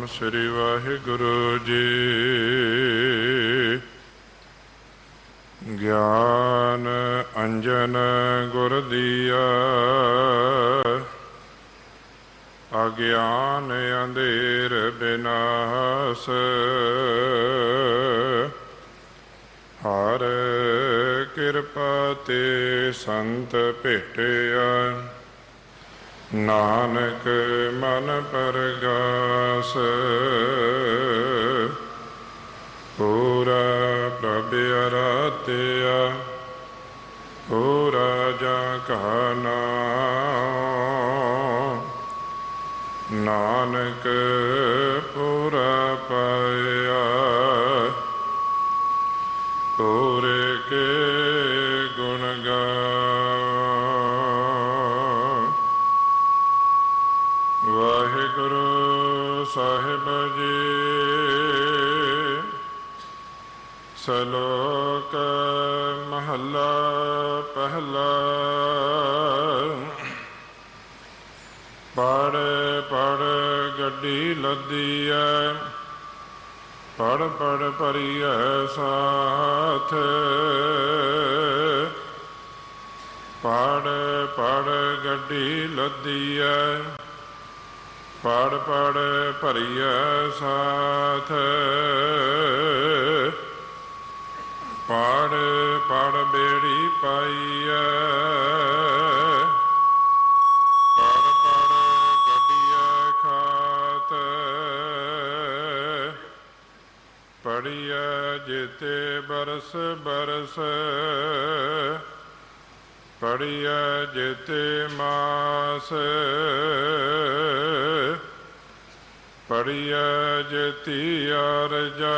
श्री वाहिगुरु जी। ज्ञान अंजन गुर दिया, अज्ञान अंधेर विनाश। हर कृपा ते संत भेटिया, नानक मन परगास। पूरा प्रभ अराध्या, पूरा जा कहा नाम। नानक पूरा पाया, पूरे के गुण गाओ। वाहिगुरु साहिब जी। सलोक महला पहला। पढ़ पढ़ गड्डी लदी है, पढ़ पढ़ भरी है साथ। पढ़ पढ़ गड्डी लदी है, पढ़ पढ़ भरी है साथ। पढ़ पढ़ बेड़ी पाई है, पढ़ पढ़ गड्डिया खात। पढ़िया जेते बरस बरस, पढ़िया जेते मास। पढ़िया जेती आरजा,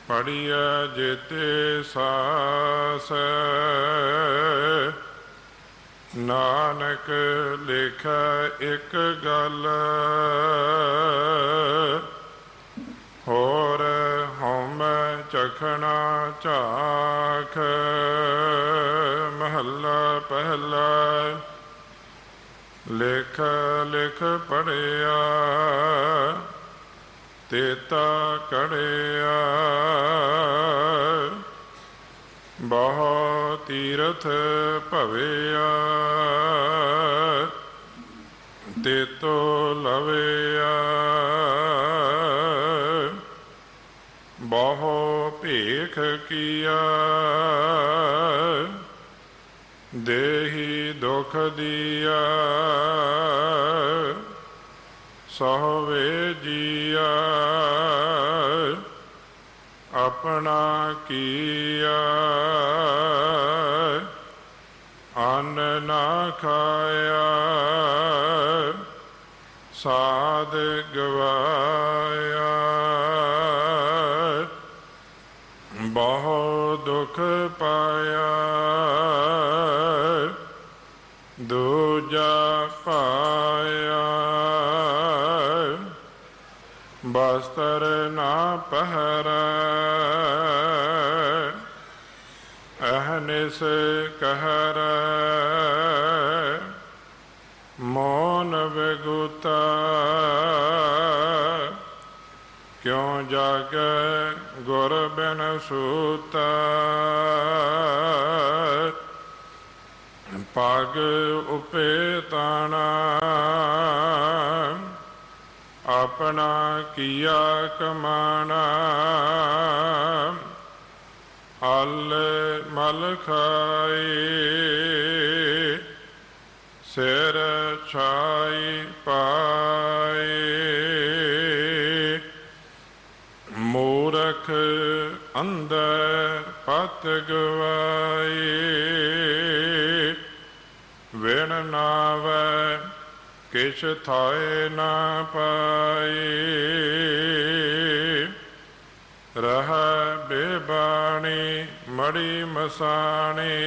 पढ़िया जेते सास। नानक लिखा एक गल, होर हम चखना झाख। महला पहला। लिख लिख पढ़िया, तेता कढ़िया। बहु तीरथ भविया, तेतो लविया। बहु भीख किया, देही दुख दिया। सहवे जिया, अपना किया। अन्न ना खाया, साध गवाया। बहु दुख पाया, दूजा पाया। बस्तर ना पहरा, अहनिस कहर। मौन विगुता, क्यों जागे गुर बिन सूता। पग उपेताना, अपना किया कमाना। अल मल खाए, सिर छाई पाए। मूरख अंदर पत गवाए, विण नावै किछ थाए ना पाए। रह बेबाणी मड़ी मसाणी,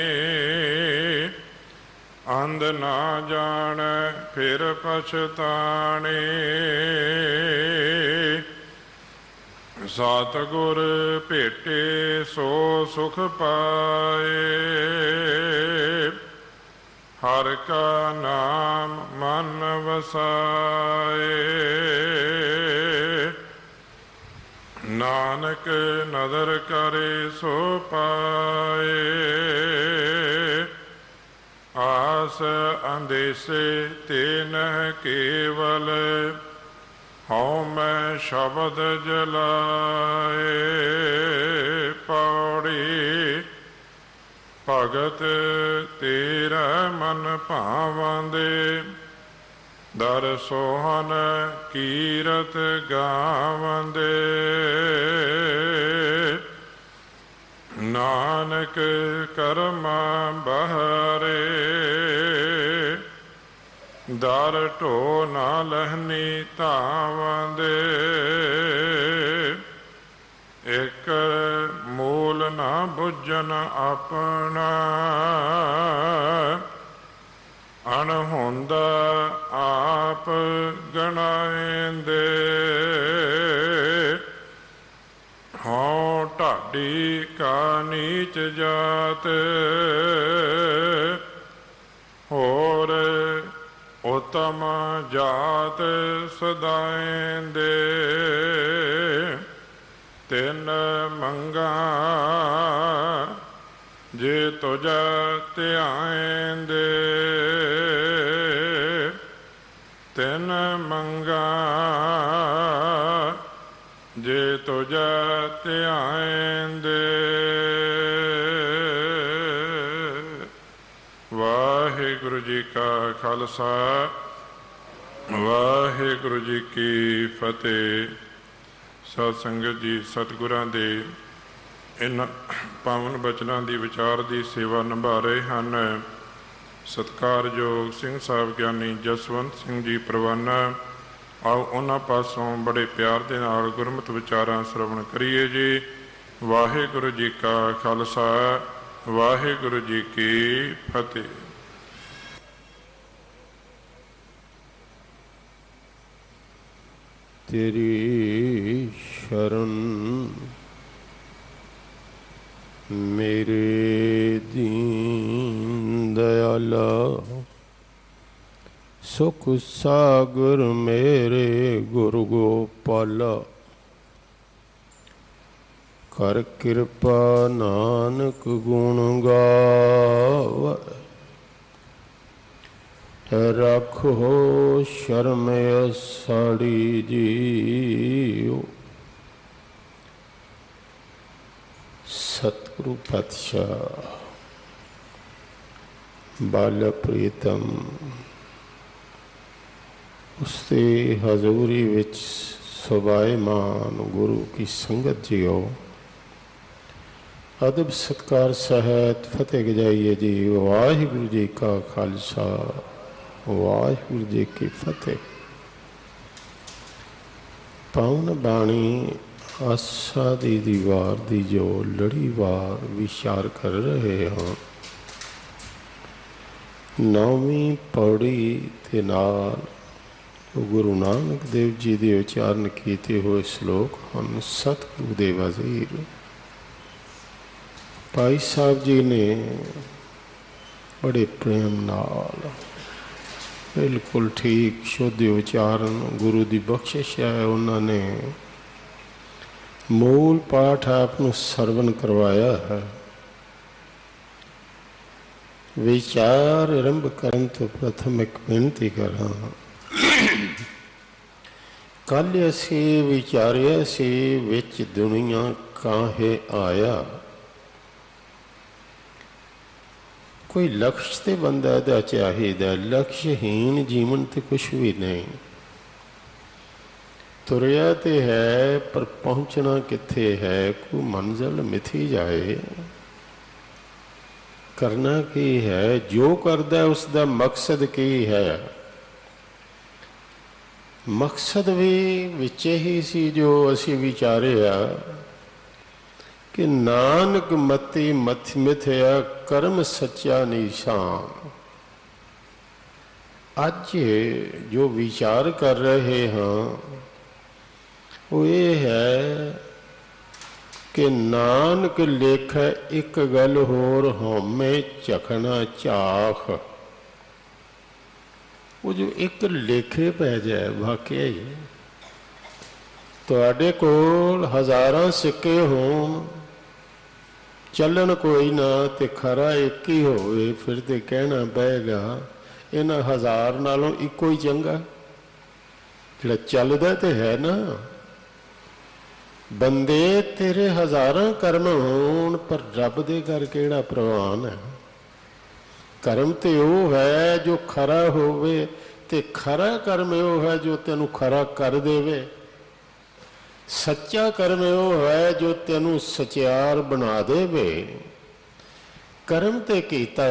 अंध ना जान फिर पछताने। सतगुर भेटे सो सुख पाए, हर का नाम मन वसाए। नानक नदर करे सो पाए। आस अंदेसे ते नह केवल हऊँ मैं शब्द जलाए। पौड़ी भगत तेरा मन भावंदे। दर सोहन कीरत गावंदे। नानक कर्मा बहरे। दर ढो ना लहनी धावंदे। एक मूल ना बुझन अपना। अणहुंदा आप गणाएंदे। हों ढाडी का नीच जात। होर उत्तम जात सदाएंदे। तिन मंगा जे तुझा ध्याएंदे। तिन मंगा जे तुझा ध्याएंदे। वाहिगुरु जी का खालसा वाहिगुरु जी की फतेह। सत संगत जी, सतगुरां दे इन पावन बचनों की विचार की सेवा निभा रहे हैं सत्कारयोग सिंह साहब ज्ञानी जसवंत सिंह जी परवाना। आओ उन्होंने पासों बड़े प्यार के नाल गुरमत विचारां श्रवण करिए जी। वाहिगुरु जी का खालसा वाहिगुरु जी की फतेह। तेरी शरण मेरे दीन दयाला। सुख सागर मेरे गुरु गोपाला। कर कृपा नानक गुण गावै। रखो शर्म साड़ी जीओ। सतगुरु पातशाह बाल प्रीतम उसते हजूरी विच सुभाएमान गुरु की संगत जियो। अदब सत्कार सहित फतेह गजाइए जी। वाहिगुरु जी का खालसा वाहिगुरु जी की फतेह। पावन बाणी आसा दी दीवार दी जो लड़ीवार विचार कर रहे हैं। नौवीं पौड़ी ते नाल गुरु नानक देव जी के उच्चारण किए हुए श्लोक हम सतगुरु दे वजीर भाई साहब जी ने बड़े प्रेम नाल बिल्कुल ठीक शुद्ध उच्चारण गुरु की बख्शिश है। उन्होंने मूल पाठ आपको सरवण करवाया है। विचार आरंभ करन तो प्रथम एक बेनती करा। कल असी विचारिया सी विच दुनिया काहे आया। कोई लक्ष्य तो बंदा दा चाहिदा। लक्ष्यहीन जीवन तो कुछ भी नहीं। तुरया तो है पर पहुँचना कित्थे है। कोई मंजिल मिथी जाए। करना की है जो करदा उसका मकसद की है। मकसद भी विचे ही सी जो असी विचारिया कि नानक मति मथ मिथया कर्म सच्चा निशान। आज जो विचार कर रहे हैं वो ये है कि नानक लेख एक गल होर हमें चखना चाख। वो जो एक लेखे पै जाए वाकया ही तुहाडे कोल हज़ारां सिक्के होण चलन कोई ना ते खरा एक ही होवे फिर ते कहना पएगा इन्हां हज़ार नालों इको ही चंगा जिहड़ा चलदा ते है ना। बंदे तेरे हज़ारां कर्म होण पर रब दे घर किहड़ा प्रवान है। कर्म तो वो है जो खरा होवे ते खरा कर्म वो है जो तेनू खरा कर देवे। सच्चा कर्म वो है जो तेनू सचियार बना देवे। कर्म ते कीता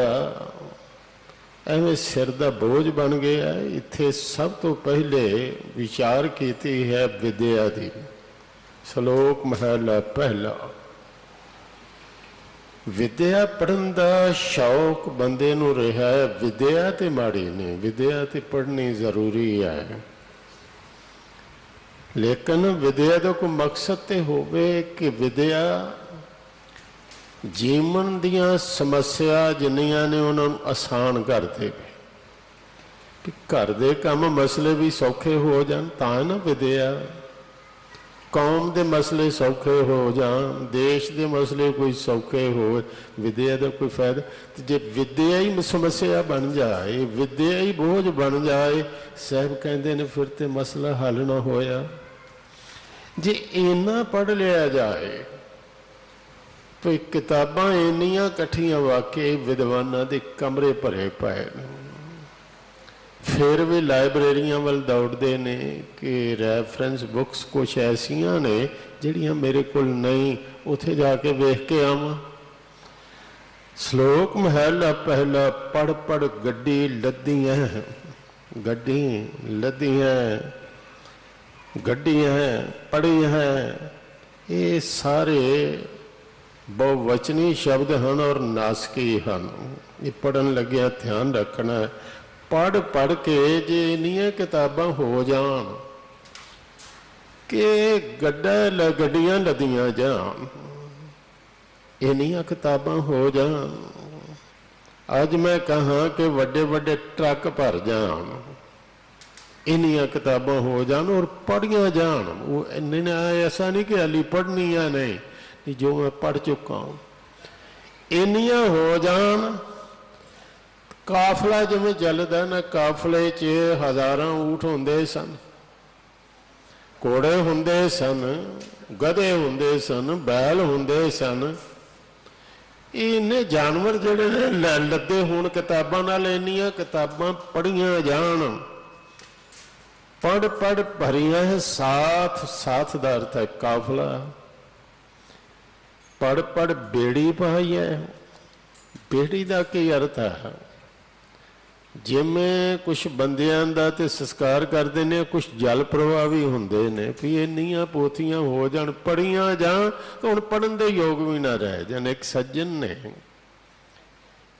एवं सिर दा बोझ बन गया। इत्थे सब तो पहले विचार कीती है विद्या दी। श्लोक महला पहला। विद्या पढ़न का शौक बंदे नूं रहा है। विद्या तो माड़ी नहीं, विद्या तो पढ़नी जरूरी है, लेकिन विद्या का कोई मकसद तो होवे कि विद्या जीवन दियां समस्या जिन्नियां ने उन्होंने आसान कर दे। घर दे काम मसले भी सौखे हो जान तां ना विद्या। कौम के मसले सौखे हो जान, देश के मसले कोई सौखे हो, विद्या का कोई फायदा। तो जे विद्या ही समस्या बन जाए, विद्या ही बोझ बन जाए, साहब कहते हैं फिर तो मसला हल ना होया। जे इन्ना पढ़ लिया जाए तो किताबां इन्नियां कट्ठियां वाकई विद्वानां दे कमरे भरे पाए, फिर भी लाइब्रेरियां वाल दौड़ते ने कि रैफरेंस बुक्स कुछ ऐसियां ने जिहड़ियां मेरे कोल नहीं, उत्थे जाके वेख के आवां। श्लोक महला पहला। पढ़ पढ़ गड्डी लद्दियां, गड्डी लद्दियां, गड्डियां पढ़ी हैं, ये सारे बहुवचनी शब्द हैं और नासकी हैं। ये पढ़न लग्या ध्यान रखना है। पढ़ पढ़ के जे इन्नियां किताबां हो जान कि गड्डियां लदियां जान, इन्नियां किताबां हो जान। अज मैं कहा कि वड्डे वड्डे ट्रक भर जान, इन्नियां किताबां हो जान और पढ़ियां जान। वो इन्ने ऐसा नहीं कि हाली पढ़नी है, नहीं, जो मैं पढ़ चुका हूँ इन्नियां हो जान। काफला जिवें चलदा ना, काफले च हज़ारां ऊँट हुंदे सन, घोड़े हुंदे सन, गधे हुंदे सन, बैल हुंदे सन। इन्ने जानवर जिहड़े ने लद्दे होण किताबां नाल, इन्नियां किताबां पढ़ियां जान। पढ़ पढ़ भरियां है साथ, साथ दा अर्थ है काफला। पढ़ पढ़ बेड़ी पाई है, बेड़ी का की अर्थ है जिमें कुछ बंदियां दा ते संस्कार करते हैं, कुछ जल प्रवाह भी होंदे ने भी इन्नियां पोथियां हो जान, पढ़ियां जान तो हुण पढ़न दे योग भी ना रह जान। एक सज्जन ने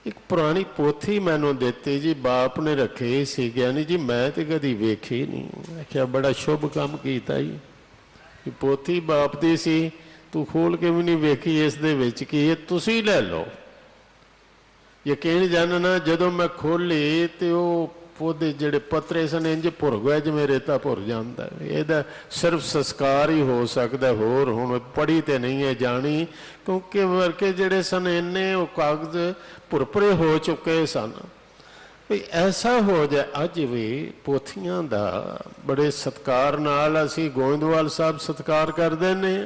एक पुरानी पोथी मैनू देती जी, बाप ने रखे सी, ज्ञानी जी मैं तो कदी वेखी नहीं। आख्या बड़ा शुभ काम कीता जी, पोथी बाप दी सी, तू खोल के भी नहीं वेखी, इस दे विच की है, तुसी लै लो। यकीन जानना जदों मैं खोली तो पौधे जिहड़े पत्रे सन इंज भुर गए जिवें रेता भुर जाता है। इहदा सिर्फ संस्कार ही हो सकता, होर हुण पढ़ी तो नहीं है जानी, क्योंकि वर्के जिहड़े सन इन्ने कागज भुरभुरे हो चुके सन। भी ऐसा हो जाए अज भी पोथियां दा बड़े सत्कार नाल असीं गोविंदवाल साहब सत्कार करते हैं।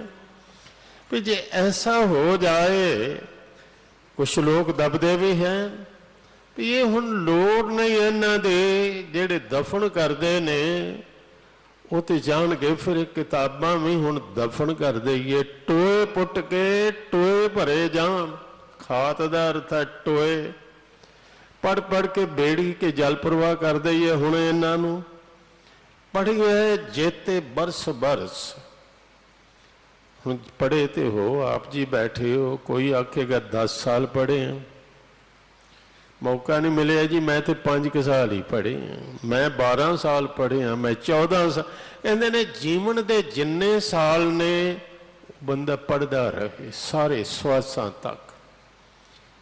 भी जे ऐसा हो जाए, कुछ लोग दबदे भी हैं भी ये हुण लोड़ नहीं इन्हां दे जिहड़े दफन करते ने, वो तो जान के फिर किताबां भी हुण दफन कर दईए। टोए पुट के टोए भरे जान, खात दा अर्थ है टोए। पढ़ पढ़ के बेड़ी के जल प्रवाह कर दईए। हुण इन्हां नूं पढ़िए जेते बरस बरस। हुण पढ़े तो हो आप जी बैठे हो, कोई आखेगा 10 साल पढ़े हैं, मौका नहीं मिले जी मैं तो 5 साल ही पढ़े हैं, मैं 12 साल पढ़े हैं, मैं 14 साल। कहते ने जीवन के जिन्ने साल ने बंदा पढ़ता रहे सारे श्वासां तक।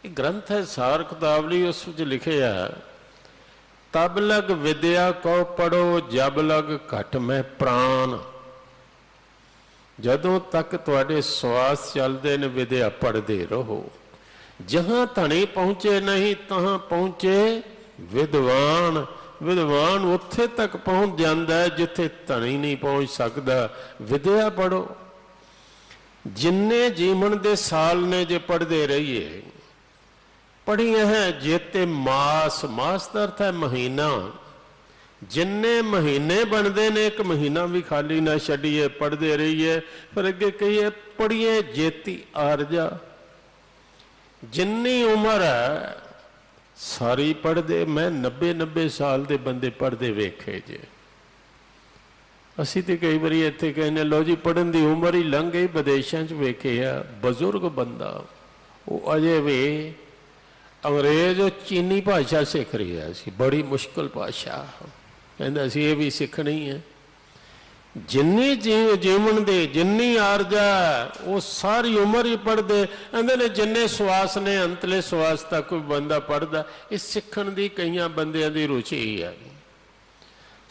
एक ग्रंथ है सार किताबली, उस लिखे है तब लग विद्या को पढ़ो जब लग घट में प्राण। जदों तक तुहाडे श्वास चलते ने विद्या पढ़ते रहो। जहां धनी पहुंचे नहीं तहां पहुंचे विद्वान। विद्वान उत्थे तक पहुंच जाता है जिथे धनी नहीं पहुंच सकता। विद्या पढ़ो। जिन्ने जीवन दे साल ने जे पढ़ते रहिए, पढ़िया है जेते मास, मास का अर्थ है महीना। जिन्ने महीने बनते ने एक महीना भी खाली ना छड़िए, पढ़ते रहिए। फिर अगे कहिए पढ़िए जेती आरजा। जिन्नी उम्र है सारी पढ़ते। मैं 90-90 साल के बंदे पढ़ते वेखे जे। असी तो कई बार इत्थे कहने लो जी पढ़न की उम्र ही लंघ गई। विदेशों च वेखे आ बजुर्ग बंदा वो अजे भी अंग्रेज चीनी भाषा सीख रहा सी, बड़ी मुश्किल भाषा। कहता सी ये भी सीखनी है। जिन्नी जीवन दे जिन्नी आरजा वो सारी उम्र ही पढ़ते। कहते ने जिन्ने श्वास ने अंतले श्वास तक कोई बंदा पढ़ता। इस सीखण की कई बंदियां दी रुचि है।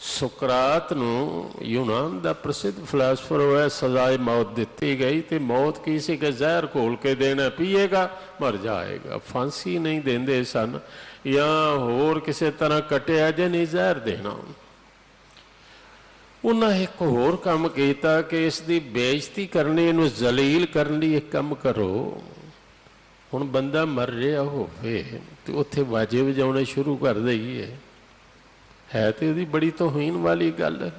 सुकरात नूं यूनान दा प्रसिद्ध फिलासफर होया सजाए मौत दिती गई। तो मौत की सी कि जहर घोल के देना, पीएगा मर जाएगा। फांसी नहीं देंदे सन या होर किसी तरह कटिया जे नहीं जहर देना। उन्हें एक होर काम किया कि इसकी बेइज्जती करनी, इनू जलील करने एक काम करो। हुण बंदा मर रहा होवे ते उत्थे बाजे वजाने शुरू कर दईए, है तो यदी बड़ी तौहीन वाली गल है।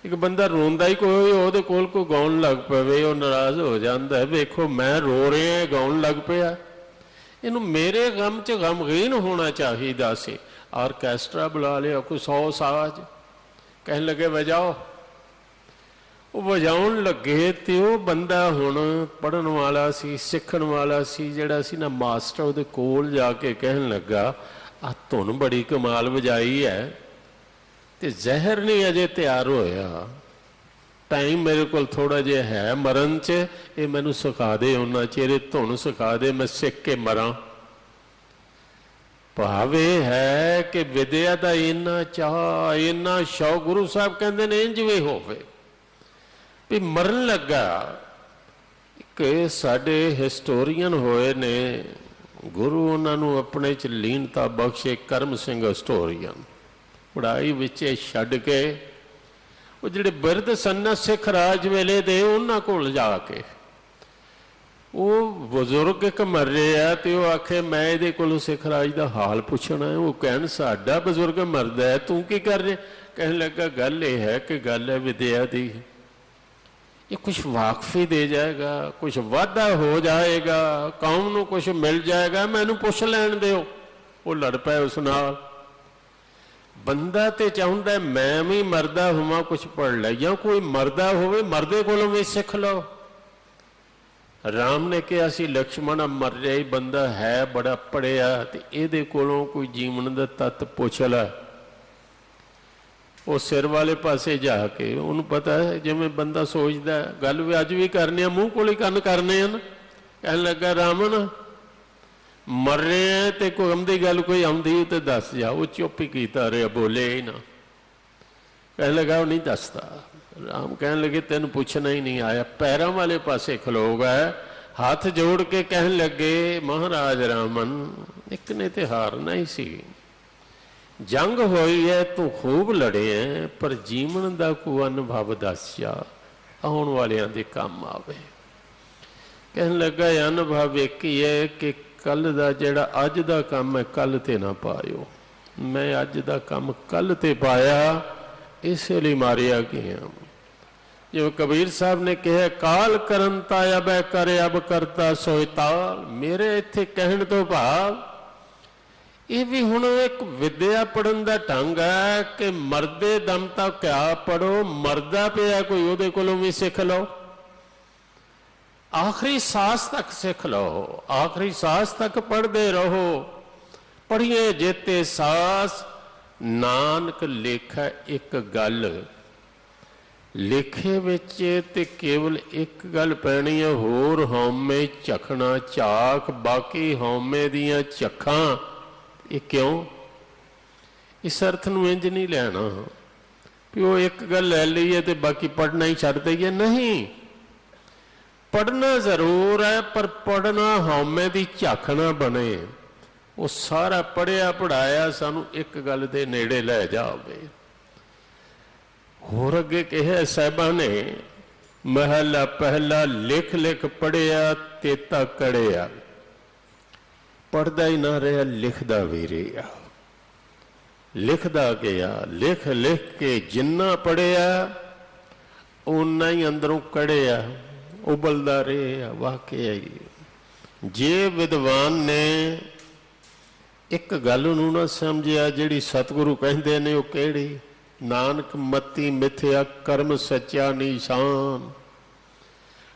एक बंदा रोंदा ही कोई ओहदे कोल कोई गाउन लग पवे, वो नाराज हो जाता है, वेखो मैं रो रहा गाउन लग पिया। इनू मेरे गम च गमगीन होना चाहिए सी। आरकैस्ट्रा बुला लिया, कोई 100 साज, कहने लगे बजाओ, वो बजाउन लगे तो वह बंदा हुण पढ़न वाला सी, सीखण वाला सी, जिहड़ा सी ना मास्टर, उहदे कोल जाके कहन लगा आ धुन बड़ी कमाल बजाई है, तो जहर नहीं अजे तैयार होया, टाइम मेरे को थोड़ा जिहा है मरन च, ये मैनू सिखा दे, उन्ना चेरे धुन सिखा दे, मैं सीख के मरा। भाव यह है कि विद्या का इन्ना चाह, इन्ना शौक, गुरु साहब कहते ने इंज वे होवे भी मरन लगा। कि साडे हिस्टोरीयन होए ने, गुरु उन्होंने अपने च लीनता बख्शे, करम सिंह हिस्टोरीयन, पढ़ाई विचे छड्ड के वो जिहड़े बिरध सन सिख राज वेले दे उन्हां कोल जाके वो बजुर्ग एक मर रहे हैं तो वह आखे मैं ये को सिख राज का हाल पूछना है। वो कहन साडा बजुर्ग मरदा है, तू की कर रहे? कहने लगा गल यह है कि गल है विद्या की, ये कुछ वाकफी दे जाएगा, कुछ वाधा हो जाएगा, कौम नूं कुछ मिल जाएगा, मैनू पुछ लैण दिओ। वो लड़ पाए उस नाल। बंदा तो चाहुंदा मैं भी मरदा होवां कुछ पढ़ लै, या कोई मरदा होवे मरदे कोलों भी सिख लो। राम ने कहा सी लक्ष्मण मर रहा बंदा है बड़ा पढ़िया, तो ये कोलों कोई जीवन का तत्त पुछ ला। वो सिर वाले पासे जाके उन्होंने पता है जिमें बंदा सोचता गल भी अज भी करने, मूँह को ही कन करने हैं। कहने लगा रावण मर रहे हैं तो कोई आमदी गल कोई आँदी तो दस जा। वो चुप ही कीता रहा, बोले ही ना। कहने लगा वो नहीं दसता। राम कहने लगे तेन पूछना ही नहीं आया। पैरों वाले पासे खलो गए, हाथ जोड़ के कहन लगे महाराज रामन एक ने तो हारना ही सी, जंग होई है तू खूब लड़े हैं, पर जीवन का कोई अनुभव दस जा आने वालियां दे काम आवे। कहन लगा अनुभव एक ही है कि कल का जिहड़ा अज का काम है कल ते ना पायो, मैं अज का काम कल ते पाया, इसलिए मारिया गया। जो कबीर साहब ने कहा काल करन ताया बै करे अब करता सोए ताल। मेरे इत्थे कहण तो भाव ये भी हुण एक विद्या पढ़न का ढंग है कि मरदे दम तक क्या पढ़ो, मरदा पिया कोई उहदे कोलों भी सिख लो, आखिरी सांस तक सिख लो, आखिरी सांस तक पढ़ते रहो। पढ़िए जेते सांस नानक लेखा एक गल, लेखे विच ते केवल एक गल पैनी है, होर हौमे चखना चाख, बाकी हौमे दियां चखां। ये क्यों? इस अर्थ नूं इंज नहीं लेना कि वो एक गल लै लीए तो बाकी पढ़ना ही छड्ड दईए। नहीं, पढ़ना जरूर है, पर पढ़ना हौमे की झक ना बने। वो सारा पढ़िया पढ़ाया सानू एक गल दे नेड़े लै जावे। होर अगे कहा साहिबा ने, महला पहला लिख लिख पढ़िया तेता कड़िया। पढ़दा ही ना रहा, लिखदा भी रहा। लिखदा गया, लिख लिख के जिन्ना पढ़िया उन्ना ही अंदरों कड़िया, उबलदा रहा। वाकई जे विद्वान ने एक गल नूं ना समझिया जिहड़ी सतगुरु कहंदे ने, वो किहड़ी? नानक मती मिथ्या कर्म सच्चा निशान।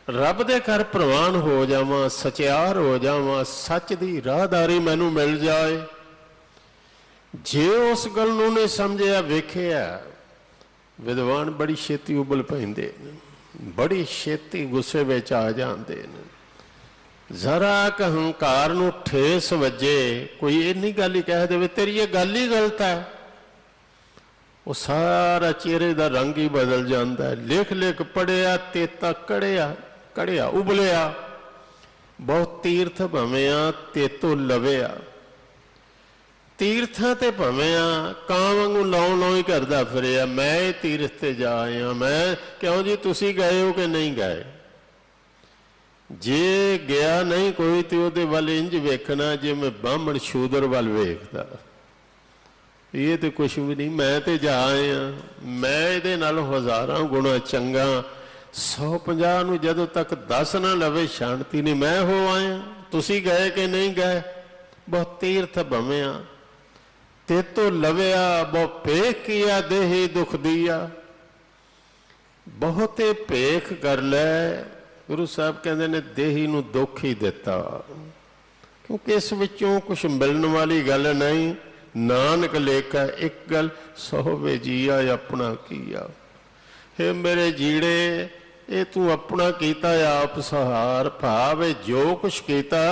रब दे घर प्रवान हो जावां, सचियार हो जावां, सच दी राहदारी मैनू मिल जाए। जे उस गल नूं ने समझिया, वेखिया, विद्वान बड़ी छेती उबल पैंदे ने, बड़ी छेती गुस्से विच आ जांदे ने। जरा क हंकार नूं ठेस वजे, कोई इन्नी गल ही कह दे तेरी ये गल ही गलत है, वो सारा चेहरे का रंग ही बदल जाता है। लिख लिख पढ़िया तेता कड़िया, कड़िया उबलिया। बहुत तीर्थ भविया तेतो लविया। तीर्थां ते भविया कां वांगू लौ लौ ही करदा फिरिया, मैं तीर्थ ते जा आया। मैं क्यों जी, तुसी गए हो कि नहीं गए? जे गया नहीं कोई तो उहदे वल इंज वेखना जिवें ब्राह्मण शूदर वल वेखदा। ये तो कुछ भी नहीं, मैं तो जा आया। मैं ये नालों हज़ारां गुणा चंगा। 150 नूं जदों तक दस ना लवे शांति नहीं। मैं हो आया, तुसी गए कि नहीं गए? बहुत तीर्थ भविया तेतो लविया, बहुत भेख किया देही दुख दिया। बहुते भेख कर लै, गुरु साहब कहते ने देही नूं दुख ही दिता, क्योंकि इस विचों कुछ मिलने वाली गल नहीं। नानक लेखा एक गल, सौ वे जिया अपना किया। हे मेरे जीड़े, ये तू अपना कीता आप सहार। भावे जो कुछ कीता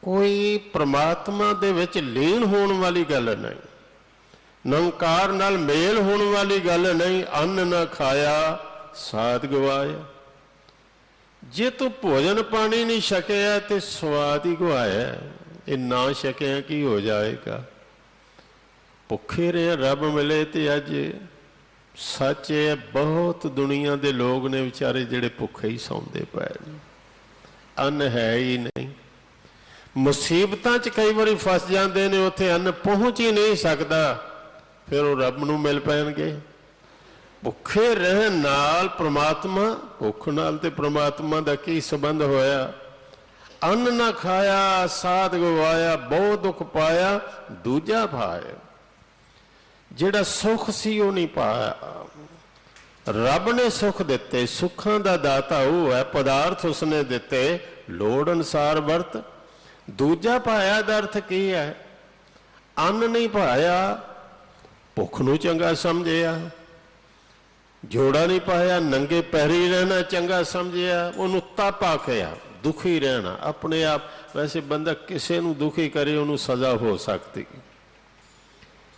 कोई परमात्मा दे विच लीन होने वाली गल नहीं, निरंकार नाल मेल होने वाली गल नहीं। अन्न ना खाया साध गवाया। जे तू भोजन पानी नहीं छकिया तो स्वाद ही गवाया। ये ना छकिया की हो जाएगा? भुखे रहे रब मिले तो अज सच है, बहुत दुनिया के लोग ने बेचारे जिहड़े भुखे ही सौंदे पे, अन्न है ही नहीं। मुसीबतां च कई बारी फस जाते हैं, उत्थे अन्न पहुँच ही नहीं सकता, फिर वो रब नूं मिल पैणगे। भुखे रहन नाल परमात्मा, भुख नाल ते परमात्मा दा की संबंध होया? अन्न ना खाया साध गवाया, बहुत दुख पाया दूजा भाया। जिहड़ा सुख सी वो नहीं पाया। रब ने सुख दिते, सुखां दा दाता वो है। पदार्थ उसने दिते, लोड़ अनुसार वरत। दूजा पाया दा अर्थ की है? अन्न नहीं पाया, भुख नूं चंगा समझिया। जोड़ा नहीं पाया, नंगे पैरी रहना चंगा समझिया। उन्होंने तप आखिया, दुखी रहना अपने आप। वैसे बंदा किसी नूं दुखी करे उन्होंने सज़ा हो सकती।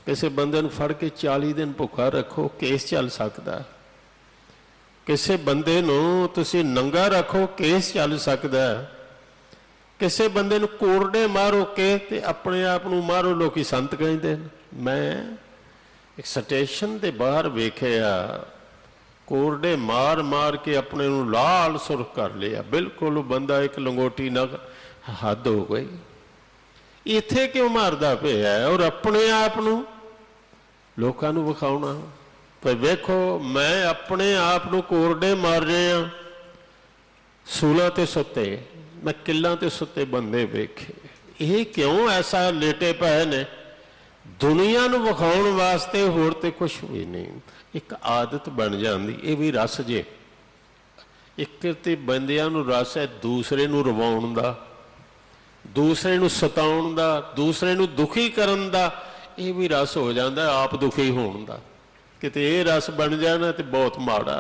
किसी बंदे नूं फड़ के 40 दिन भुखा रखो, केस चल सकता। किसी बंदे नूं तुसीं नंगा रखो, केस चल सकता। किसी बंदे नूं कोरडे मारो के ते अपने आप नूं मारो, लोकी संत कहते। मैं एक स्टेशन के बाहर वेखिया, कोरडे मार मार के अपने नूं लाल सुर्ख कर लिया। बिल्कुल बंदा एक लंगोटी ना, हद हो गई। इत्थे क्यों मारदा पिया और अपने आप नूं लोकां नूं विखाउणा? पर वेखो, मैं अपने आप नूं कोरडे मार रहा। सूलां ते सुत्ते, मैं किल्लां ते सुत्ते बंदे वेखे। ये क्यों ऐसा लेटे पए ने? दुनिया नूं विखाउण वास्ते, होर ते कुछ भी नहीं। एक आदत बन जाती। ये भी रस जे, एक ते बंदियां नूं रस है दूसरे नूं रवाउण दा, दूसरे नूं सताउण दा, दूसरे नूं दुखी करन दा। ये भी रस हो जाता, आप दुखी होण दा। किते ये रस बन जाना तो बहुत माड़ा।